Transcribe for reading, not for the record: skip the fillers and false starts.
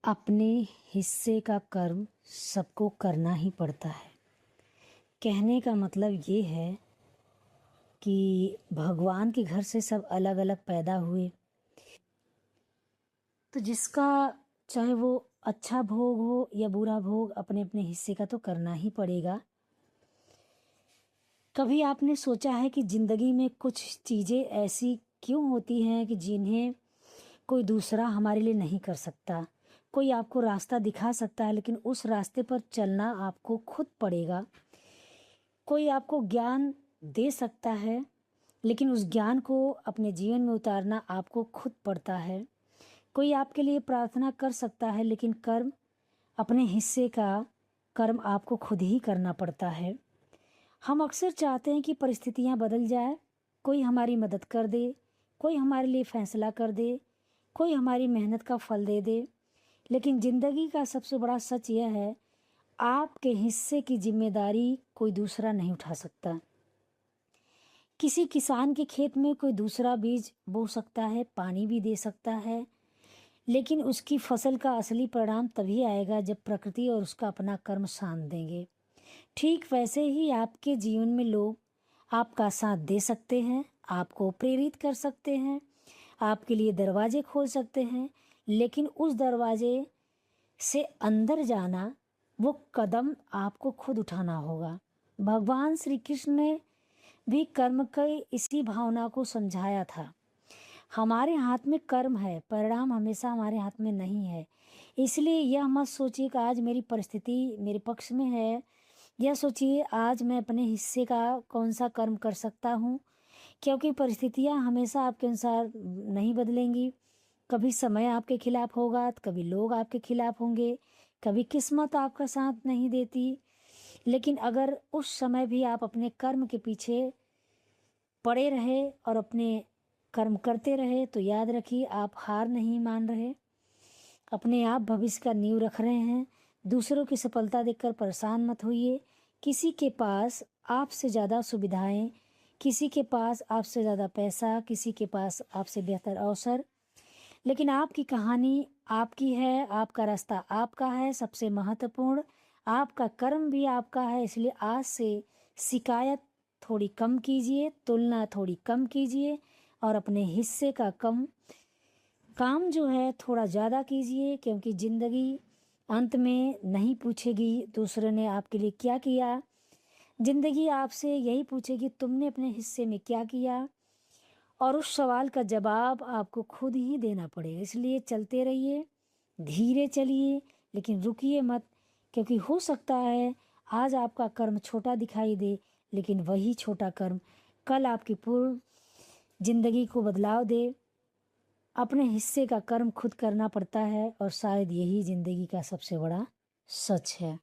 अपने हिस्से का कर्म सबको करना ही पड़ता है। कहने का मतलब ये है कि भगवान के घर से सब अलग अलग पैदा हुए, तो जिसका चाहे वो अच्छा भोग हो या बुरा भोग, अपने अपने हिस्से का तो करना ही पड़ेगा। कभी आपने सोचा है कि ज़िंदगी में कुछ चीज़ें ऐसी क्यों होती हैं कि जिन्हें कोई दूसरा हमारे लिए नहीं कर सकता? कोई आपको रास्ता दिखा सकता है, लेकिन उस रास्ते पर चलना आपको खुद पड़ेगा। कोई आपको ज्ञान दे सकता है, लेकिन उस ज्ञान को अपने जीवन में उतारना आपको खुद पड़ता है। कोई आपके लिए प्रार्थना कर सकता है, लेकिन कर्म, अपने हिस्से का कर्म आपको खुद ही करना पड़ता है। हम अक्सर चाहते हैं कि परिस्थितियां बदल जाए, कोई हमारी मदद कर दे, कोई हमारे लिए फैसला कर दे, कोई हमारी मेहनत का फल दे दे। लेकिन ज़िंदगी का सबसे बड़ा सच यह है, आपके हिस्से की जिम्मेदारी कोई दूसरा नहीं उठा सकता। किसी किसान के खेत में कोई दूसरा बीज बो सकता है, पानी भी दे सकता है, लेकिन उसकी फसल का असली परिणाम तभी आएगा जब प्रकृति और उसका अपना कर्म साथ देंगे। ठीक वैसे ही आपके जीवन में लोग आपका साथ दे सकते हैं, आपको प्रेरित कर सकते हैं, आपके लिए दरवाजे खोल सकते हैं, लेकिन उस दरवाजे से अंदर जाना, वो कदम आपको खुद उठाना होगा। भगवान श्री कृष्ण ने भी कर्म की इसी भावना को समझाया था। हमारे हाथ में कर्म है, परिणाम हमेशा हमारे हाथ में नहीं है। इसलिए यह मत सोचिए कि आज मेरी परिस्थिति मेरे पक्ष में है, यह सोचिए आज मैं अपने हिस्से का कौन सा कर्म कर सकता हूँ, क्योंकि परिस्थितियाँ हमेशा आपके अनुसार नहीं बदलेंगी। कभी समय आपके खिलाफ होगा, तो कभी लोग आपके खिलाफ होंगे, कभी किस्मत आपका साथ नहीं देती। लेकिन अगर उस समय भी आप अपने कर्म के पीछे पड़े रहे और अपने कर्म करते रहे, तो याद रखिए आप हार नहीं मान रहे, अपने आप भविष्य का नींव रख रहे हैं। दूसरों की सफलता देखकर परेशान मत होइए। किसी के पास आपसे ज़्यादा सुविधाएं, किसी के पास आपसे ज़्यादा पैसा, किसी के पास आपसे बेहतर अवसर, लेकिन आपकी कहानी आपकी है, आपका रास्ता आपका है। सबसे महत्वपूर्ण, आपका कर्म भी आपका है। इसलिए आज से शिकायत थोड़ी कम कीजिए, तुलना थोड़ी कम कीजिए, और अपने हिस्से का काम जो है थोड़ा ज़्यादा कीजिए, क्योंकि ज़िंदगी अंत में नहीं पूछेगी दूसरे ने आपके लिए क्या किया। ज़िंदगी आपसे यही पूछेगी तुमने अपने हिस्से में क्या किया, और उस सवाल का जवाब आपको खुद ही देना पड़ेगा। इसलिए चलते रहिए, धीरे चलिए, लेकिन रुकिए मत, क्योंकि हो सकता है आज आपका कर्म छोटा दिखाई दे, लेकिन वही छोटा कर्म कल आपकी पूर्ण जिंदगी को बदलाव दे। अपने हिस्से का कर्म खुद करना पड़ता है, और शायद यही जिंदगी का सबसे बड़ा सच है।